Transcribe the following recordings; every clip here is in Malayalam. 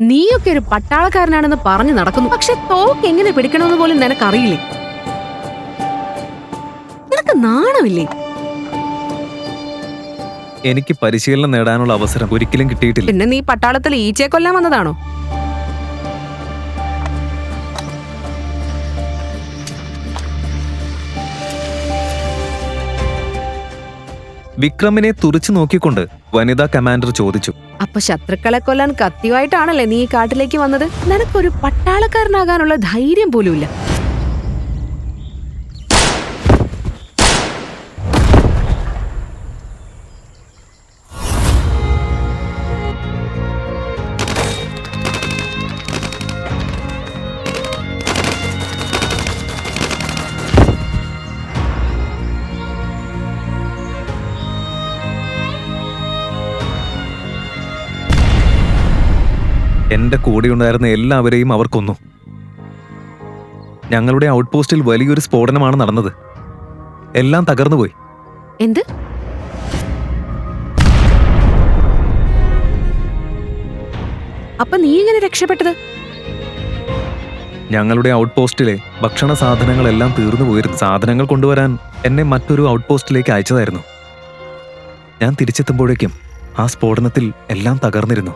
നീയൊക്കെ ഒരു പട്ടാളക്കാരനാണെന്ന് പറഞ്ഞു നടക്കുന്നു. പക്ഷെ തോക്ക് എങ്ങനെ പിടിക്കണമെന്ന് പോലും നിനക്കറിയില്ലേ? നിനക്ക് നാണമില്ലേ? എനിക്ക് പരിശീലനം നേടാനുള്ള അവസരം ഒരിക്കലും കിട്ടിയിട്ടില്ല. പിന്നെ നീ പട്ടാളത്തിൽ ഈച്ചയെ കൊല്ലാൻ വന്നതാണോ? വിക്രമിനെ തുറിച്ചു നോക്കിക്കൊണ്ട് വനിതാ കമാൻഡർ ചോദിച്ചു. അപ്പൊ ശത്രുക്കളെ കൊല്ലാൻ കത്തിയുമായിട്ടാണല്ലേ നീ ഈ കാട്ടിലേക്ക് വന്നത്? നിനക്കൊരു പട്ടാളക്കാരനാകാനുള്ള ധൈര്യം പോലുമില്ല. എന്റെ കൂടെയുണ്ടായിരുന്ന എല്ലാവരെയും അവർ കൊന്നു. ഞങ്ങളുടെ ഔട്ട് പോസ്റ്റിൽ വലിയൊരു സ്ഫോടനമാണ് നടന്നത്. എല്ലാം തകർന്നുപോയി. എന്ത്? അപ്പൊ നീ എങ്ങനെ രക്ഷപ്പെട്ടത്? ഞങ്ങളുടെ ഔട്ട് പോസ്റ്റിലെ ഭക്ഷണ സാധനങ്ങളെല്ലാം തീർന്നു പോയിരുന്നു. സാധനങ്ങൾ കൊണ്ടുവരാൻ എന്നെ മറ്റൊരു ഔട്ട് പോസ്റ്റിലേക്ക് അയച്ചതായിരുന്നു. ഞാൻ തിരിച്ചെത്തുമ്പോഴേക്കും ആ സ്ഫോടനത്തിൽ എല്ലാം തകർന്നിരുന്നു.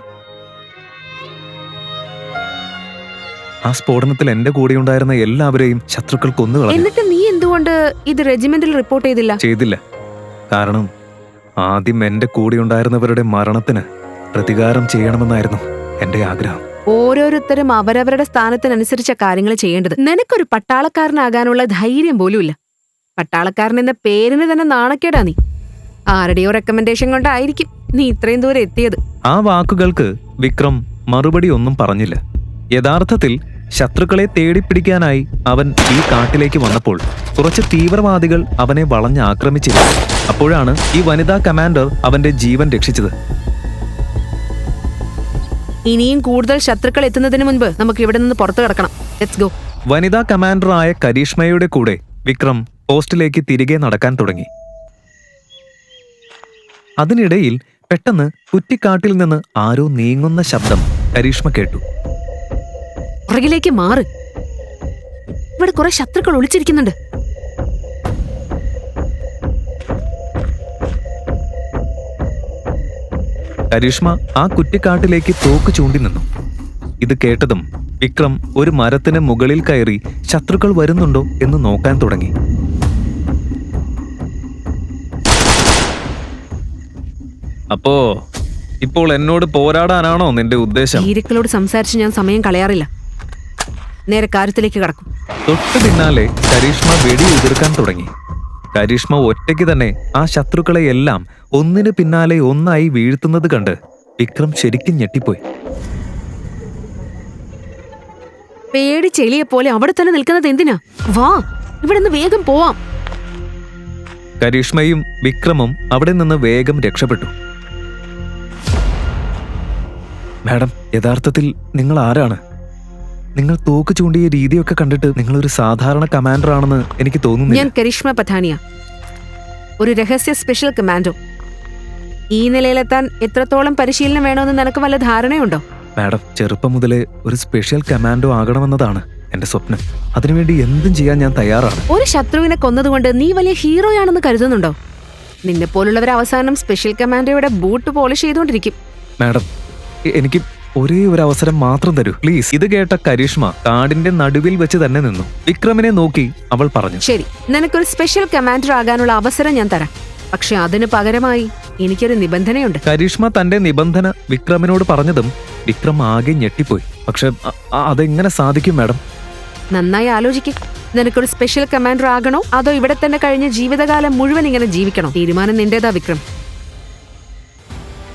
ആ സ്ഫോടനത്തിൽ എന്റെ കൂടെയുണ്ടായിരുന്ന എല്ലാവരെയും ശത്രുക്കൾ കൊന്നുകളഞ്ഞു. എന്നിട്ട് നീ എന്തുകൊണ്ട് ഇത് റെജിമെന്റിൽ റിപ്പോർട്ട് ചെയ്തില്ല? കാരണം ആദ്യം എന്റെ കൂടെയുണ്ടായിരുന്നവരുടെ മരണത്തിന് പ്രതികാരം ചെയ്യണമെന്നായിരുന്നു എന്റെ ആഗ്രഹം. ഓരോരുത്തരും അവരവരുടെ സ്ഥാനത്തിനനുസരിച്ച കാര്യങ്ങൾ ചെയ്യേണ്ടത്. നിനക്കൊരു പട്ടാളക്കാരനാകാനുള്ള ധൈര്യം പോലുമില്ല. പട്ടാളക്കാരൻ എന്ന പേരിന് തന്നെ നാണക്കേടാ നീ. ആരുടെയോ റെക്കമെൻഡേഷൻ കൊണ്ടായിരിക്കും നീ ഇത്രയും ദൂരം എത്തിയത്. ആ വാക്കുകൾക്ക് വിക്രം മറുപടി ഒന്നും പറഞ്ഞില്ല. യഥാർത്ഥത്തിൽ ശത്രുക്കളെ തേടിപ്പിടിക്കാനായി അവൻ ഈ കാട്ടിലേക്ക് വന്നപ്പോൾ കുറച്ച് തീവ്രവാദികൾ അവനെ വളഞ്ഞ് ആക്രമിച്ചിരുന്നു. അപ്പോഴാണ് ഈ വനിതാ കമാൻഡർ അവന്റെ ജീവൻ രക്ഷിച്ചത്. ഇനിയും കൂടുതൽ ശത്രുക്കൾ എത്തുന്നതിന് മുൻപ് നമുക്ക് ഇവിടെ നിന്ന് പുറത്തു കടക്കണം. Let's go. വനിതാ കമാൻഡറായ കരീഷ്മയുടെ കൂടെ വിക്രം പോസ്റ്റിലേക്ക് തിരികെ നടക്കാൻ തുടങ്ങി. അതിനിടയിൽ പെട്ടെന്ന് കുറ്റിക്കാട്ടിൽ നിന്ന് ആരോ നീങ്ങുന്ന ശബ്ദം കരീഷ്മ കേട്ടു. പുറകിലേക്ക് മാറ്. ഇവിടെ കുറെ ശത്രുക്കൾ ഒളിച്ചിരിക്കുന്നുണ്ട്. കരീഷ്മ ആ കുറ്റിക്കാട്ടിലേക്ക് തോക്ക് ചൂണ്ടി നിന്നു. ഇത് കേട്ടതും വിക്രം ഒരു മരത്തിന് മുകളിൽ കയറി ശത്രുക്കൾ വരുന്നുണ്ടോ എന്ന് നോക്കാൻ തുടങ്ങി. അപ്പോ ഇപ്പോൾ എന്നോട് പോരാടാനാണോ നിന്റെ ഉദ്ദേശം? ഭീരുക്കളോട് സംസാരിച്ച് ഞാൻ സമയം കളയാറില്ല. നേരെ കാര്യത്തിലേക്ക് കടക്കും. തൊട്ടു പിന്നാലെ കരീഷ്മ വെടി ഉതിർക്കാൻ തുടങ്ങി. കരീഷ്മ ഒറ്റയ്ക്ക് തന്നെ ആ ശത്രുക്കളെ എല്ലാം ഒന്നിനു പിന്നാലെ ഒന്നായി വീഴ്ത്തുന്നത് കണ്ട് വിക്രം ശരിക്കും ഞെട്ടിപ്പോയി. പേടി ചെളിയെ പോലെ അവിടെ തന്നെ നിൽക്കുന്നത് എന്തിനാ? വാ, ഇവിടെ നിന്ന് വേഗം പോവാം. കരീഷ്മയും വിക്രമും അവിടെ നിന്ന് വേഗം രക്ഷപ്പെട്ടു. മാഡം, യഥാർത്ഥത്തിൽ നിങ്ങൾ ആരാണ്? നിങ്ങൾ തോക്ക് ചൂണ്ടിയ രീതിയൊക്കെ കണ്ടിട്ട് നിങ്ങളൊരു സാധാരണ കമാൻഡർ ആണെന്ന് എനിക്ക് തോന്നുന്നു. ഞാൻ കരീഷ്മ പഥാനിയ, ഒരു രഹസ്യ സ്പെഷ്യൽ കമാൻഡോ. ഈ നിലയിലെത്താൻ എത്രത്തോളം പരിശീലനം വേണമെന്ന് നിനക്ക് വല്ല ധാരണയുണ്ടോ? മാഡം, ചെറുപ്പം മുതലേ ഒരു സ്പെഷ്യൽ കമാൻഡോ ആകണമെന്നതാണ് എന്റെ സ്വപ്നം. അതിനുവേണ്ടി എന്തും ചെയ്യാൻ ഞാൻ തയ്യാറാണ്. ഒരു ശത്രുവിനെ കൊന്നതുകൊണ്ട് നീ വലിയ ഹീറോയാണെന്ന് കരുതുന്നുണ്ടോ? നിന്നെ പോലുള്ളവർ അവസാനം സ്പെഷ്യൽ കമാൻഡോയുടെ ബൂട്ട് പോളിഷ് ചെയ്തുകൊണ്ടിരിക്കും. മാഡം, എനിക്ക് ഒരേ ഒരു അവസരം മാത്രം തരൂ പ്ലീസ്. ഇത് കേട്ട കരീഷ്മ കാടിന്റെ നടുവിൽ വെച്ച് തന്നെ നിന്നു. വിക്രമിനെ നോക്കി അവൾ പറഞ്ഞു. ശരി, നിനക്കൊരു സ്പെഷ്യൽ കമാൻഡർ ആകാനുള്ള അവസരം ഞാൻ തരാം. പക്ഷെ അതിന് പകരമായി എനിക്കൊരു നിബന്ധനയുണ്ട്. കരീഷ്മ തന്റെ നിബന്ധന വിക്രമിനോട് പറഞ്ഞതും വിക്രം ആകെ ഞെട്ടിപ്പോയി. പക്ഷെ അതെങ്ങനെ സാധിക്കും മാഡം? നന്നായി ആലോചിക്കും. നിനക്കൊരു സ്പെഷ്യൽ കമാൻഡർ ആകണോ അതോ ഇവിടെ തന്നെ കഴിഞ്ഞ ജീവിതകാലം മുഴുവൻ ഇങ്ങനെ ജീവിക്കണോ? തീരുമാനം നിന്റേതാ വിക്രം.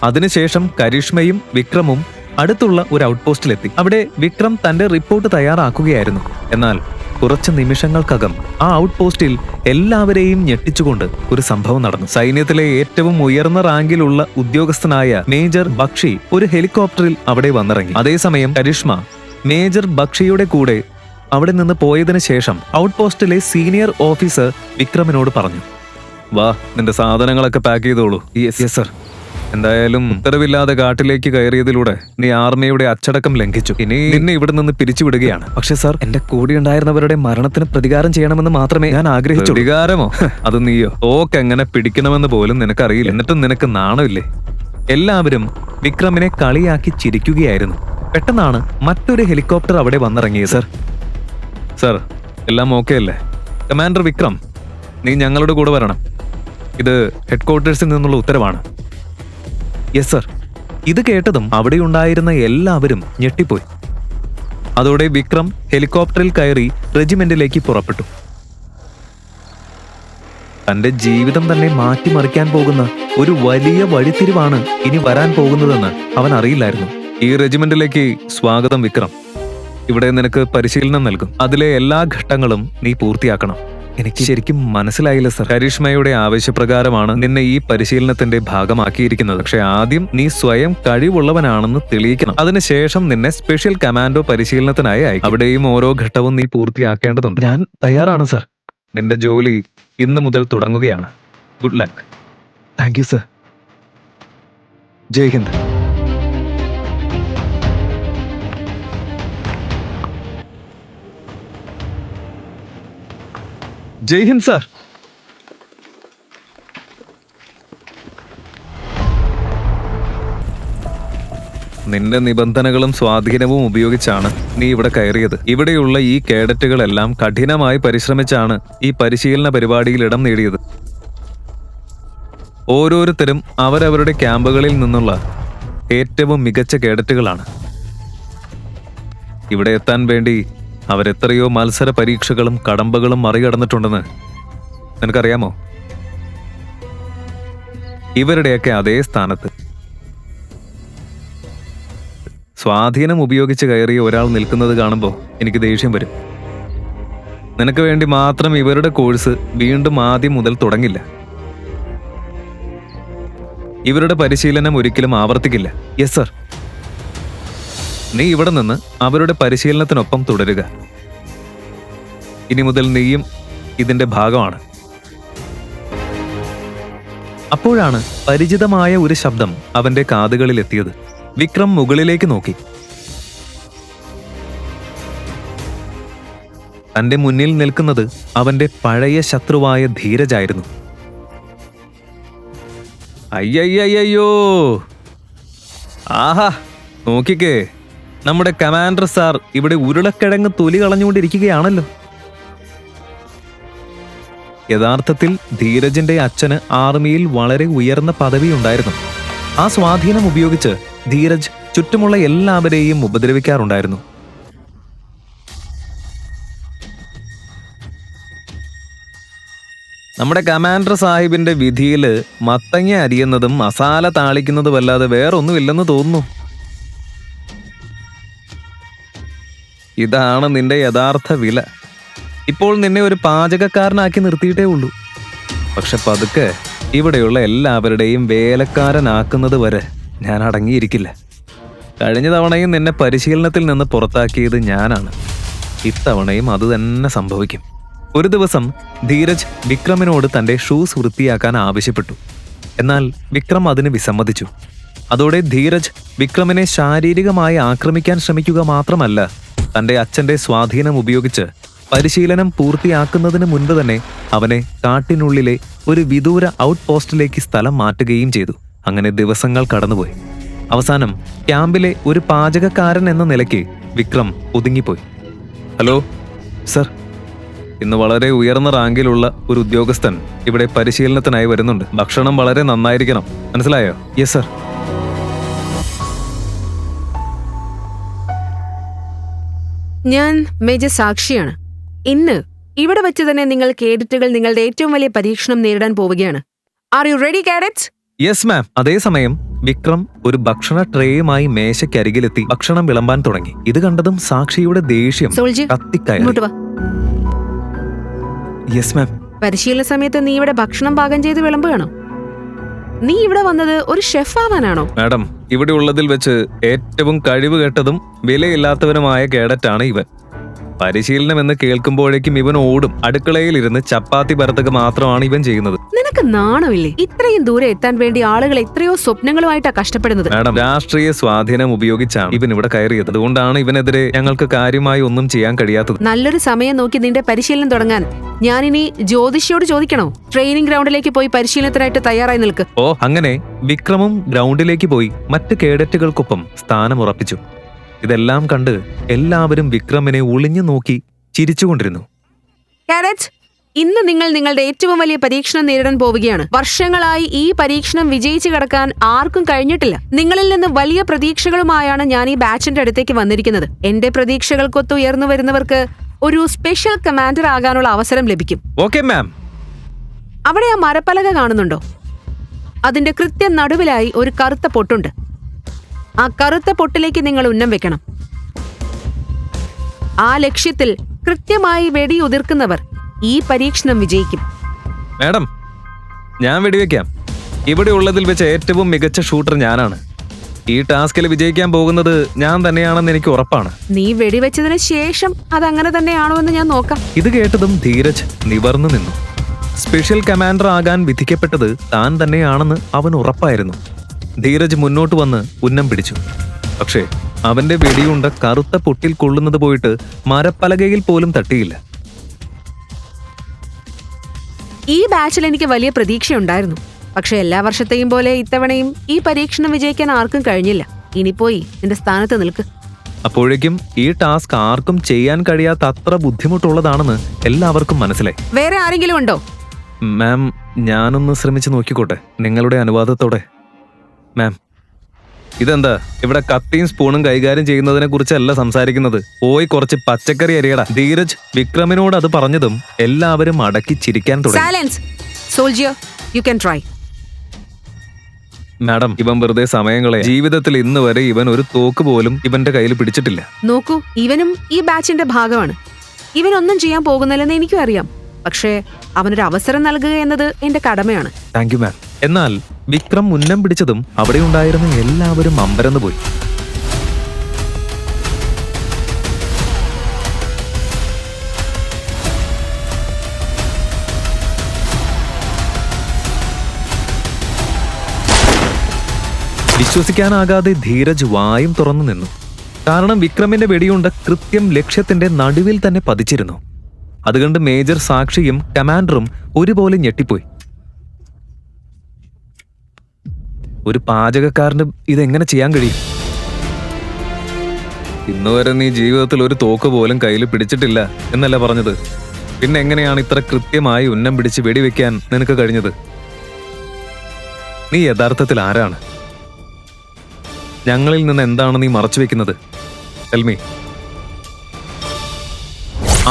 അതിനുശേഷം കരീഷ്മയും വിക്രമും അടുത്തുള്ള ഒരു ഔട്ട് പോസ്റ്റിലെത്തി. അവിടെ വിക്രം തന്റെ റിപ്പോർട്ട് തയ്യാറാക്കുകയായിരുന്നു. എന്നാൽ കുറച്ച് നിമിഷങ്ങൾക്കകം ആ ഔട്ട് പോസ്റ്റിൽ എല്ലാവരെയും ഞെട്ടിച്ചുകൊണ്ട് ഒരു സംഭവം നടന്നു. സൈന്യത്തിലെ ഏറ്റവും ഉയർന്ന റാങ്കിലുള്ള ഉദ്യോഗസ്ഥനായ മേജർ ബക്ഷി ഒരു ഹെലികോപ്റ്ററിൽ അവിടെ വന്നിറങ്ങി. അതേസമയം കരീഷ്മ മേജർ ബക്ഷിയുടെ കൂടെ അവിടെ നിന്ന് പോയതിനു ശേഷം ഔട്ട് പോസ്റ്റിലെ സീനിയർ ഓഫീസർ വിക്രമിനോട് പറഞ്ഞു, വാ, നിന്റെ സാധനങ്ങളൊക്കെ പാക്ക് ചെയ്തോളൂ. Yes sir. എന്തായാലും ഉത്തരവില്ലാതെ കാട്ടിലേക്ക് കയറിയതിലൂടെ നീ ആർമിയുടെ അച്ചടക്കം ലംഘിച്ചു. ഇനി നിന്നെ ഇവിടെ നിന്ന് പിരിച്ചുവിടുകയാണ്. പക്ഷെ സർ, എന്റെ കൂടെ ഉണ്ടായിരുന്നവരുടെ മരണത്തിന് പ്രതികാരം ചെയ്യണമെന്ന് മാത്രമേ ഞാൻ ആഗ്രഹിച്ചു. പ്രതികാരമോ? അത് നീയോ? എങ്ങനെ പിടിക്കണമെന്ന് പോലും നിനക്കറിയില്ല. എന്നിട്ടും നിനക്ക് നാണമില്ലേ? എല്ലാവരും വിക്രമിനെ കളിയാക്കി ചിരിക്കുകയായിരുന്നു. പെട്ടെന്നാണ് മറ്റൊരു ഹെലികോപ്റ്റർ അവിടെ വന്നിറങ്ങിയത്. സർ, എല്ലാം ഓക്കെ അല്ലേ? കമാൻഡർ വിക്രം, നീ ഞങ്ങളുടെ കൂടെ വരണം. ഇത് ഹെഡ്ക്വാർട്ടേഴ്സിൽ നിന്നുള്ള ഉത്തരവാണ്. Yes sir. ഇത് കേട്ടതും അവിടെയുണ്ടായിരുന്ന എല്ലാവരും ഞെട്ടിപ്പോയി. അതോടെ വിക്രം ഹെലികോപ്റ്ററിൽ കയറി റെജിമെന്റിലേക്ക് പുറപ്പെട്ടു. തന്റെ ജീവിതം തന്നെ മാറ്റിമറിക്കാൻ പോകുന്ന ഒരു വലിയ വഴിത്തിരിവാണ് ഇനി വരാൻ പോകുന്നതെന്ന് അവൻ അറിയില്ലായിരുന്നു. ഈ റെജിമെന്റിലേക്ക് സ്വാഗതം വിക്രം. ഇവിടെ നിനക്ക് പരിശീലനം നൽകും. അതിലെ എല്ലാ ഘട്ടങ്ങളും നീ പൂർത്തിയാക്കണം. എനിക്ക് ശരിക്കും മനസ്സിലായില്ല സർ. കരിഷ്മയുടെ ആവശ്യപ്രകാരമാണ് നിന്നെ ഈ പരിശീലനത്തിന്റെ ഭാഗമാക്കിയിരിക്കുന്നത്. പക്ഷെ ആദ്യം നീ സ്വയം കഴിവുള്ളവനാണെന്ന് തെളിയിക്കണം. അതിനുശേഷം നിന്നെ സ്പെഷ്യൽ കമാൻഡോ പരിശീലനത്തിനായി അയക്കും. അവിടെയും ഓരോ ഘട്ടവും നീ പൂർത്തിയാക്കേണ്ടതുണ്ട്. ഞാൻ തയ്യാറാണ് സർ. നിന്റെ ജോലി ഇന്ന് മുതൽ തുടങ്ങുകയാണ്. Good luck. Thank you sir. Jai Hind. Jai Hind sir. നിന്റെ നിബന്ധനകളും സ്വാധീനവും ഉപയോഗിച്ചാണ് നീ ഇവിടെ കയറിയത്. ഇവിടെയുള്ള ഈ കേഡറ്റുകളെല്ലാം കഠിനമായി പരിശ്രമിച്ചാണ് ഈ പരിശീലന പരിപാടിയിൽ ഇടം നേടിയത്. ഓരോരുത്തരും അവരവരുടെ ക്യാമ്പുകളിൽ നിന്നുള്ള ഏറ്റവും മികച്ച കേഡറ്റുകളാണ്. ഇവിടെ എത്താൻ വേണ്ടി അവരെത്രയോ മത്സര പരീക്ഷകളും കടമ്പകളും മറികടന്നിട്ടുണ്ടെന്ന് നിനക്കറിയാമോ? ഇവരുടെയൊക്കെ അതേ സ്ഥാനത്ത് സ്വാധീനം ഉപയോഗിച്ച് കയറിയ ഒരാൾ നിൽക്കുന്നത് കാണുമ്പോൾ എനിക്ക് ദേഷ്യം വരും. നിനക്ക് വേണ്ടി മാത്രം ഇവരുടെ കോഴ്സ് വീണ്ടും ആദ്യം മുതൽ തുടങ്ങില്ല. ഇവരുടെ പരിശീലനം ഒരിക്കലും ആവർത്തിക്കില്ല. Yes sir. നീ ഇവിടെ നിന്ന് അവരുടെ പരിശീലനത്തിനൊപ്പം തുടരുക. ഇനി മുതൽ നീയും ഇതിന്റെ ഭാഗമാണ്. അപ്പോഴാണ് പരിചിതമായ ഒരു ശബ്ദം അവന്റെ കാതുകളിൽ എത്തിയത്. വിക്രം മുകളിലേക്ക് നോക്കി. തന്റെ മുന്നിൽ നിൽക്കുന്നത് അവന്റെ പഴയ ശത്രുവായ ധീരജായിരുന്നു. അയ്യയ്യോ, ആഹാ, നോക്കിക്കേ, നമ്മുടെ കമാൻഡർ സാർ ഇവിടെ ഉരുളക്കിഴങ്ങ് തൊലി കളഞ്ഞുകൊണ്ടിരിക്കുകയാണല്ലോ. യഥാർത്ഥത്തിൽ ധീരജിന്റെ അച്ഛന് ആർമിയിൽ വളരെ ഉയർന്ന പദവി ഉണ്ടായിരുന്നു. ആ സ്വാധീനം ഉപയോഗിച്ച് ധീരജ് ചുറ്റുമുള്ള എല്ലാവരെയും ഉപദ്രവിക്കാറുണ്ടായിരുന്നു. നമ്മുടെ കമാൻഡർ സാഹിബിന്റെ വിധിയിൽ മത്തങ്ങ അരിയുന്നതും മസാല താളിക്കുന്നതും അല്ലാതെ വേറൊന്നുമില്ലെന്ന് തോന്നുന്നു. ഇതാണ് നിന്റെ യഥാർത്ഥ വില. ഇപ്പോൾ നിന്നെ ഒരു പാചകക്കാരനാക്കി നിർത്തിയിട്ടേ ഉള്ളൂ. പക്ഷെ പതുക്കെ ഇവിടെയുള്ള എല്ലാവരുടെയും വേലക്കാരനാക്കുന്നത് വരെ ഞാൻ അടങ്ങിയിരിക്കില്ല. കഴിഞ്ഞ തവണയും നിന്നെ പരിശീലനത്തിൽ നിന്ന് പുറത്താക്കിയത് ഞാനാണ്. ഇത്തവണയും അത് തന്നെ സംഭവിക്കും. ഒരു ദിവസം ധീരജ് വിക്രമിനോട് തന്റെ ഷൂസ് വൃത്തിയാക്കാൻ ആവശ്യപ്പെട്ടു. എന്നാൽ വിക്രം അതിന് വിസമ്മതിച്ചു. അതോടെ ധീരജ് വിക്രമിനെ ശാരീരികമായി ആക്രമിക്കാൻ ശ്രമിക്കുക മാത്രമല്ല, തന്റെ അച്ഛന്റെ സ്വാധീനം ഉപയോഗിച്ച് പരിശീലനം പൂർത്തിയാക്കുന്നതിന് മുൻപ് തന്നെ അവനെ കാട്ടിനുള്ളിലെ ഒരു വിദൂര ഔട്ട് പോസ്റ്റിലേക്ക് സ്ഥലം മാറ്റുകയും ചെയ്തു. അങ്ങനെ ദിവസങ്ങൾ കടന്നുപോയി. അവസാനം ക്യാമ്പിലെ ഒരു പാചകക്കാരൻ എന്ന നിലയ്ക്ക് വിക്രം ഒതുങ്ങിപ്പോയി. ഹലോ സർ, ഇന്ന് വളരെ ഉയർന്ന റാങ്കിലുള്ള ഒരു ഉദ്യോഗസ്ഥൻ ഇവിടെ പരിശീലനത്തിനായി വരുന്നുണ്ട്. ഭക്ഷണം വളരെ നന്നായിരിക്കണം, മനസ്സിലായോ? Yes sir. ഞാൻ മേജർ സാക്ഷിയാണ്. ഇന്ന് ഇവിടെ വെച്ച് തന്നെ നിങ്ങൾ കേഡറ്റുകൾ നിങ്ങളുടെ ഏറ്റവും വലിയ പരീക്ഷണം നേരിടാൻ പോവുകയാണ്. Are you ready cadets? Yes ma'am. അതേസമയം വിക്രം ഒരു ഭക്ഷണ ട്രേയുമായി മേശയ്ക്കരികിലെത്തി ഭക്ഷണം വിളമ്പാൻ തുടങ്ങി. ഇത് കണ്ടതും സാക്ഷിയുടെ ദേഷ്യം കത്തിക്കയറി. Yes ma'am. പരിശീലന സമയത്ത് നീ ഇവിടെ ഭക്ഷണം പാകം ചെയ്ത് വിളമ്പുകയാണോ? നീ ഇവിടെ വന്നത് ഒരു ഷെഫ് ആവാനാണോ? മാഡം, ഇവിടെ ഉള്ളതിൽ വെച്ച് ഏറ്റവും കഴിവ് കെട്ടതും വിലയില്ലാത്തവനുമായ കേഡറ്റാണ് ഇവൻ. പരിശീലനം എന്ന് കേൾക്കുമ്പോഴേക്കും ഇവൻ ഓടും. അടുക്കളയിലിരുന്ന് ചപ്പാത്തി പരത്തുക മാത്രമാണ് ഇവൻ ചെയ്യുന്നത്. നിനക്ക് നാണമില്ലേ? ഇത്രയും ദൂരെ എത്താൻ വേണ്ടി ആളുകൾ എത്രയോ സ്വപ്നങ്ങളുമായിട്ടാ കഷ്ടപ്പെടുന്നത്. മാഡം, രാഷ്ട്രീയ സ്വാധീനം ഉപയോഗിച്ചാണ് ഇവൻ ഇവിടെ കയറിയത്. അതുകൊണ്ടാണ് ഇവനെതിരെ ഞങ്ങൾക്ക് കാര്യമായി ഒന്നും ചെയ്യാൻ കഴിയാത്തത്. നല്ലൊരു സമയം നോക്കി നിന്റെ പരിശീലനം തുടങ്ങാൻ ഞാനിനി ജ്യോതിഷിയോട് ചോദിക്കണോ? ട്രെയിനിങ് ഗ്രൗണ്ടിലേക്ക് പോയി പരിശീലനത്തിനായിട്ട് തയ്യാറായി നിൽക്ക്. ഓ, അങ്ങനെ വിക്രമും ഗ്രൗണ്ടിലേക്ക് പോയി മറ്റ് കേഡറ്റുകൾക്കൊപ്പം സ്ഥാനമുറപ്പിച്ചു. ഇതെല്ലാം കണ്ട് എല്ലാവരും വിക്രമിനെ ഒളിഞ്ഞു നോക്കി ചിരിച്ചുകൊണ്ടിരുന്നു. കാഡറ്റ്സ്, ഇന്ന് നിങ്ങൾ നിങ്ങളുടെ ഏറ്റവും വലിയ പരീക്ഷണം നേരിടാൻ പോവുകയാണ്. വർഷങ്ങളായി ഈ പരീക്ഷണം വിജയിച്ചു കടക്കാൻ ആർക്കും കഴിഞ്ഞിട്ടില്ല. നിങ്ങളിൽ നിന്ന് വലിയ പ്രതീക്ഷകളുമായാണ് ഞാൻ ഈ ബാച്ചിന്റെ അടുത്തേക്ക് വന്നിരിക്കുന്നത്. എന്റെ പ്രതീക്ഷകൾക്കൊത്ത് ഉയർന്നു വരുന്നവർക്ക് ഒരു സ്പെഷ്യൽ കമാൻഡർ ആകാനുള്ള അവസരം ലഭിക്കും. Okay ma'am. അവിടെ ആ മരപ്പലക കാണുന്നുണ്ടോ? അതിന്റെ കൃത്യം നടുവിലായി ഒരു കറുത്ത പൊട്ടുണ്ട്. ആ കറുത്ത പൊട്ടിലേക്ക് നിങ്ങൾ ഉന്നം വെക്കണം. ആ ലക്ഷ്യത്തിൽ കൃത്യമായി വെടിയുതിർക്കുന്നവർ ഈ പരീക്ഷണം വിജയിക്കും. മാഡം, ഞാൻ വെടിവെക്കാം. ഇവിടെ ഉള്ളതിൽ വെച്ച് ഏറ്റവും മികച്ച ഷൂട്ടർ ഞാനാണ്. ഈ ടാസ്കിൽ വിജയിക്കാൻ പോകുന്നത് ഞാൻ തന്നെയാണെന്ന് എനിക്ക് ഉറപ്പാണ്. നീ വെടിവെച്ചതിന് ശേഷം അതങ്ങനെ തന്നെയാണോ എന്ന് ഞാൻ നോക്കാം. ഇത് കേട്ടതും ധീരജ് നിവർന്നു നിന്നു. സ്പെഷ്യൽ കമാൻഡർ ആകാൻ വിധിക്കപ്പെട്ടത് താൻ തന്നെയാണെന്ന് അവൻ ഉറപ്പായിരുന്നു. ധീരജ് മുന്നോട്ട് വന്ന് ഉന്നം പിടിച്ചു. പക്ഷേ അവന്റെ വെടിയുണ്ട കറുത്ത പൊട്ടിൽ കൊള്ളുന്നത് പോയിട്ട് മരപ്പലകയിൽ പോലും തട്ടിയില്ല. ഈ ബാച്ചിൽ എനിക്ക് വലിയ പ്രതീക്ഷയുണ്ടായിരുന്നു. പക്ഷെ എല്ലാ വർഷത്തെയും പോലെ ഇത്തവണയും ഈ പരീക്ഷണം വിജയിക്കാൻ ആർക്കും കഴിഞ്ഞില്ല. ഇനി പോയി എന്റെ സ്ഥാനത്ത് നിൽക്ക്. അപ്പോഴേക്കും ഈ ടാസ്ക് ആർക്കും ചെയ്യാൻ കഴിയാത്ത അത്ര ബുദ്ധിമുട്ടുള്ളതാണെന്ന് എല്ലാവർക്കും മനസ്സിലായി. വേറെ ആരെങ്കിലും ഉണ്ടോ? മാം, ഞാനൊന്ന് ശ്രമിച്ചു നോക്കിക്കോട്ടെ, നിങ്ങളുടെ അനുവാദത്തോടെ. മാം, ഇതെന്താ ഇവിടെ കത്തിയും സ്പൂണും കൈകാര്യം ചെയ്യുന്നതിനെ കുറിച്ചല്ല സംസാരിക്കുന്നത്. പോയി കുറച്ച് പച്ചക്കറി അരിയടാ. ധീരജ് വിക്രമിനോട് അത് പറഞ്ഞതും എല്ലാവരും അടക്കി ചിരിക്കാൻ തുടങ്ങി. Silence. Soldier, you can try. Madam, ഇവൻ വെറുതെ സമയങ്ങളെ. ജീവിതത്തിൽ ഇന്ന് വരെ ഇവൻ ഒരു തോക്ക് പോലും ഇവന്റെ കയ്യിൽ പിടിച്ചിട്ടില്ല. നോക്കൂ, ഇവനും ഈ ബാച്ചിന്റെ ഭാഗമാണ്. ഇവനൊന്നും ചെയ്യാൻ പോകുന്നില്ലെന്ന് എനിക്കും അറിയാം. പക്ഷേ അവനൊരു അവസരം നൽകുക എന്നത് എന്റെ കടമയാണ്. Thank you ma'am. എന്നാൽ വിക്രം ഉന്നം പിടിച്ചതും അവിടെ ഉണ്ടായിരുന്ന എല്ലാവരും അമ്പരന്ന് പോയി. വിശ്വസിക്കാനാകാതെ ധീരജ് വായും തുറന്നു നിന്നു. കാരണം വിക്രമിന്റെ വെടിയുണ്ട കൃത്യം ലക്ഷ്യത്തിന്റെ നടുവിൽ തന്നെ പതിച്ചിരുന്നു. അതുകൊണ്ട് മേജർ സാക്ഷിയും കമാൻഡറും ഒരുപോലെ ഞെട്ടിപ്പോയി. ഒരു പാചകക്കാരന് ഇതെങ്ങനെ ചെയ്യാൻ കഴിയും? ഇന്നുവരെ നീ ജീവിതത്തിൽ ഒരു തോക്ക് പോലും കയ്യിൽ പിടിച്ചിട്ടില്ല എന്നല്ല പറഞ്ഞത്. പിന്നെ എങ്ങനെയാണ് ഇത്ര കൃത്യമായി ഉന്നം പിടിച്ച് വെടിവെക്കാൻ നിനക്ക് കഴിഞ്ഞത്? നീ യഥാർത്ഥത്തിൽ ആരാണ്? ഞങ്ങളിൽ നിന്ന് എന്താണ് നീ മറച്ചു വെക്കുന്നത്? Tell me.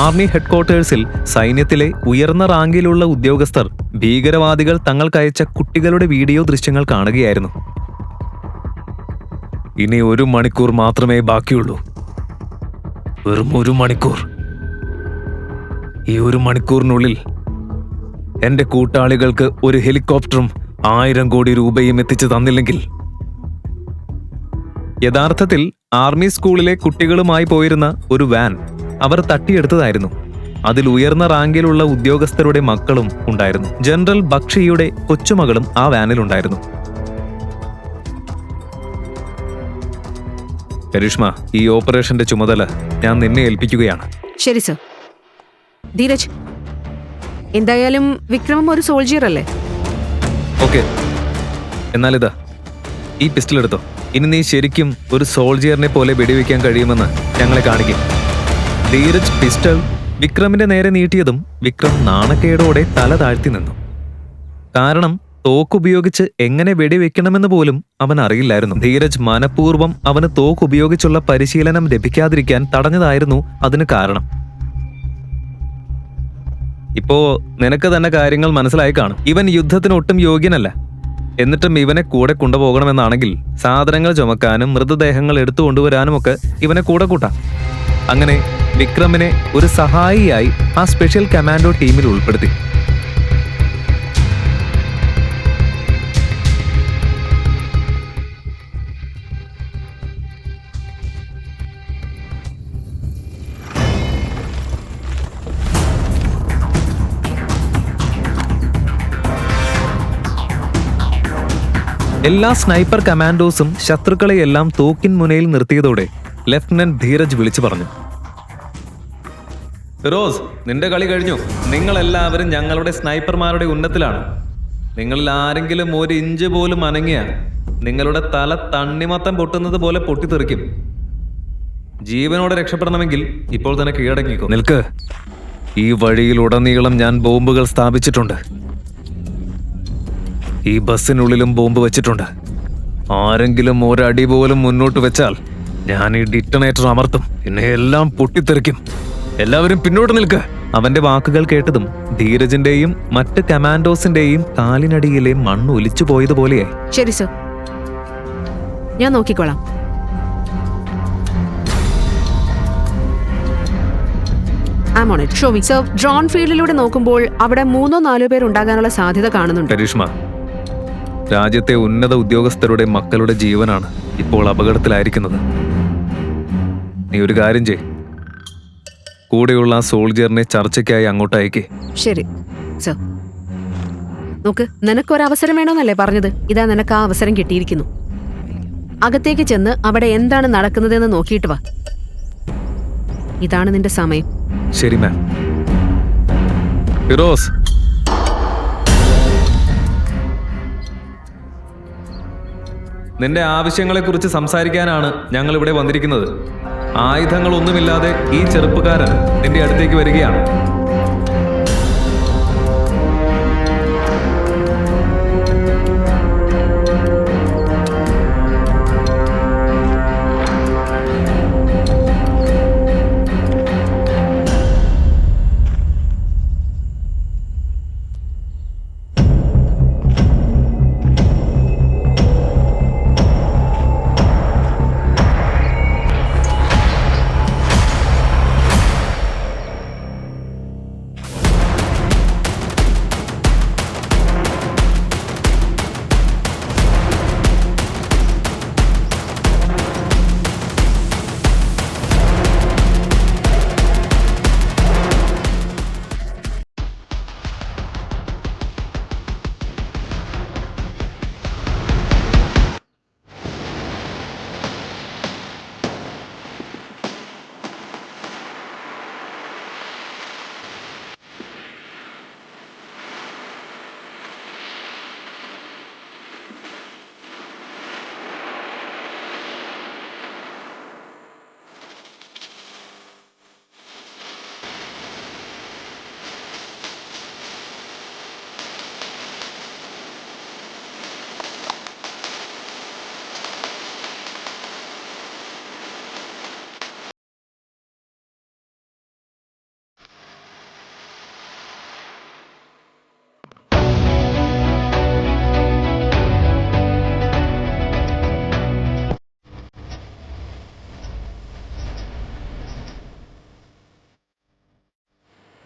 ആർമി ഹെഡ്ക്വാർട്ടേഴ്സിൽ സൈന്യത്തിലെ ഉയർന്ന റാങ്കിലുള്ള ഉദ്യോഗസ്ഥർ ഭീകരവാദികൾ തങ്ങൾക്കയച്ച കുട്ടികളുടെ വീഡിയോ ദൃശ്യങ്ങൾ കാണുകയായിരുന്നു. ഇനി 1 മണിക്കൂർ മാത്രമേ ബാക്കിയുള്ളൂ. വെറും 1 മണിക്കൂർ. ഈ 1 മണിക്കൂറിനുള്ളിൽ എന്റെ കൂട്ടാളികൾക്ക് ഒരു ഹെലികോപ്റ്ററും 1000 കോടി രൂപയും എത്തിച്ചു തന്നില്ലെങ്കിൽ. യഥാർത്ഥത്തിൽ ആർമി സ്കൂളിലെ കുട്ടികളുമായി പോയിരുന്ന ഒരു വാൻ അവർ തട്ടിയെടുത്തതായിരുന്നു. അതിൽ ഉയർന്ന റാങ്കിലുള്ള ഉദ്യോഗസ്ഥരുടെ മക്കളും ഉണ്ടായിരുന്നു. ജനറൽ ബക്ഷിയുടെ കൊച്ചുമകളും ആ വാനിലുണ്ടായിരുന്നു. കരിഷ്മ, ഈ ഓപ്പറേഷന്റെ ചുമതല ഞാൻ നിന്നെ ഏൽപ്പിക്കുകയാണ്. ശരി സർ. ധീരജ്, എന്തായാലും വിക്രമം ഒരു സോൾജിയർ അല്ലേ? ഓക്കെ, എന്നാലിതാ ഈ പിസ്റ്റൾ എടുത്തോ. ഇനി നീ ശരിക്കും ഒരു സോൾജിയറിനെ പോലെ വെടിവെക്കാൻ കഴിയുമെന്ന് ഞങ്ങളെ കാണിക്കും. ധീരജ് പിസ്റ്റൾ വിക്രമിന്റെ നേരെ നീട്ടിയതും വിക്രം നാണക്കേടോടെ തല താഴ്ത്തി നിന്നു. കാരണം തോക്കുപയോഗിച്ച് എങ്ങനെ വെടിവെക്കണമെന്ന് പോലും അവൻ അറിയില്ലായിരുന്നു. ധീരജ് മനഃപൂർവ്വം അവന് തോക്കുപയോഗിച്ചുള്ള പരിശീലനം ലഭിക്കാതിരിക്കാൻ തടഞ്ഞതായിരുന്നു അതിന് കാരണം. ഇപ്പോ നിനക്ക് തന്നെ കാര്യങ്ങൾ മനസ്സിലായി കാണും. ഇവൻ യുദ്ധത്തിന് ഒട്ടും യോഗ്യനല്ല. എന്നിട്ടും ഇവനെ കൂടെ കൊണ്ടുപോകണമെന്നാണെങ്കിൽ സാധനങ്ങൾ ചുമക്കാനും മൃതദേഹങ്ങൾ എടുത്തു കൊണ്ടുവരാനും ഒക്കെ ഇവനെ കൂടെ കൂട്ടാം. അങ്ങനെ വിക്രമിനെ ഒരു സഹായിയായി ആ സ്പെഷ്യൽ കമാൻഡോ ടീമിൽ ഉൾപ്പെടുത്തി. എല്ലാ സ്നൈപ്പർ കമാൻഡോസും ശത്രുക്കളെയെല്ലാം തോക്കിൻ മുനയിൽ നിർത്തിയതോടെ ലഫ്റ്റനന്റ് ധീരജ് വിളിച്ചു പറഞ്ഞു, ഫിറോസ്, നിന്റെ കളി കഴിഞ്ഞു. നിങ്ങളെല്ലാവരും ഞങ്ങളുടെ സ്നൈപ്പർമാരുടെ ഉന്നത്തിലാണ്. നിങ്ങളിൽ ആരെങ്കിലും ഒരു ഇഞ്ച് പോലും അനങ്ങിയ നിങ്ങളുടെ തല തണ്ണിമത്തം പൊട്ടുന്നത് പോലെ പൊട്ടിത്തെറിക്കും. ജീവനോടെ രക്ഷപ്പെടണമെങ്കിൽ ഇപ്പോൾ തന്നെ കീഴടങ്ങിക്കോ. നിൽക്ക്. ഈ വഴിയിലുടനീളം ഞാൻ ബോംബുകൾ സ്ഥാപിച്ചിട്ടുണ്ട്. ഈ ബസ്സിനുള്ളിലും ബോംബ് വെച്ചിട്ടുണ്ട്. ആരെങ്കിലും ഒരടി പോലും മുന്നോട്ട് വെച്ചാൽ ഞാൻ ഈ ഡിറ്റണേറ്റർ അമർത്തും. പിന്നെ എല്ലാം പൊട്ടിത്തെറിക്കും. എല്ലാവരും പിന്നോട്ട് നിൽക്ക്. അവന്റെ വാക്കുകൾ കേട്ടതും ധീരജിന്റെയും മറ്റ് കമാൻഡോസിന്റെയും കാലിനടിയിലെ മണ്ണ് ഒലിച്ചു പോയതുപോലെയായി. ശരി സർ, ഞാൻ നോക്കിക്കോളാം. സർ, ഡ്രോൺ ഫീൽഡിലൂടെ നോക്കുമ്പോൾ അവിടെ 3-4 പേർ ഉണ്ടാകാനുള്ള സാധ്യത കാണുന്നുണ്ട്. കരീഷ്മ, രാജ്യത്തെ ഉന്നത ഉദ്യോഗസ്ഥരുടെ മക്കളുടെ ജീവനാണ് ഇപ്പോൾ അപകടത്തിലായിരിക്കുന്നത്. നീ ഒരു കാര്യം ചെയ്, കൂടെയുള്ള ആ സോൾജിയറിനെ ചർച്ചയ്ക്കായി അങ്ങോട്ട് അയക്കേ. ശരി സർ. നോക്ക്, നിനക്കൊരവസരം വേണമെന്നല്ലേ പറഞ്ഞത്? ഇതാ നിനക്ക് ആ അവസരം കിട്ടിയിരിക്കുന്നു. അകത്തേക്ക് ചെന്ന് അവിടെ എന്താണ് നടക്കുന്നതെന്ന് നോക്കിയിട്ട് വാ. ഇതാണ് നിന്റെ സമയം. ശരി മാം. ഫിറോസ്, നിന്റെ ആവശ്യങ്ങളെക്കുറിച്ച് സംസാരിക്കാനാണ് ഞങ്ങൾ ഇവിടെ വന്നിരിക്കുന്നത്. ആയുധങ്ങളൊന്നുമില്ലാതെ ഈ ചെറുപ്പക്കാരൻ നിന്റെ അടുത്തേക്ക് വരികയാണ്.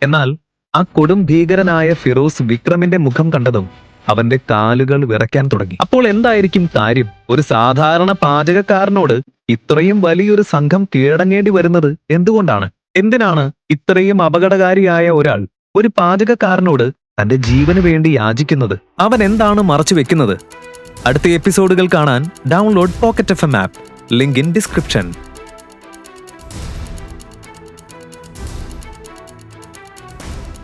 എന്നാൽ ആ കൊടും ഭീകരനായ ഫിറോസ് വിക്രമിന്റെ മുഖം കണ്ടതും അവന്റെ കാലുകൾ വിറയ്ക്കാൻ തുടങ്ങി. അപ്പോൾ എന്തായിരിക്കും കാര്യം? ഒരു സാധാരണ പാചകക്കാരനോട് ഇത്രയും വലിയൊരു സംഘം കീഴടങ്ങേണ്ടി വരുന്നത് എന്തുകൊണ്ടാണ്? എന്തിനാണ് ഇത്രയും അപകടകാരിയായ ഒരാൾ ഒരു പാചകക്കാരനോട് തന്റെ ജീവന് വേണ്ടി യാചിക്കുന്നത്? അവൻ എന്താണ് മറച്ചു വെക്കുന്നത്? അടുത്ത എപ്പിസോഡുകൾ കാണാൻ download pocket FM app. Link in description.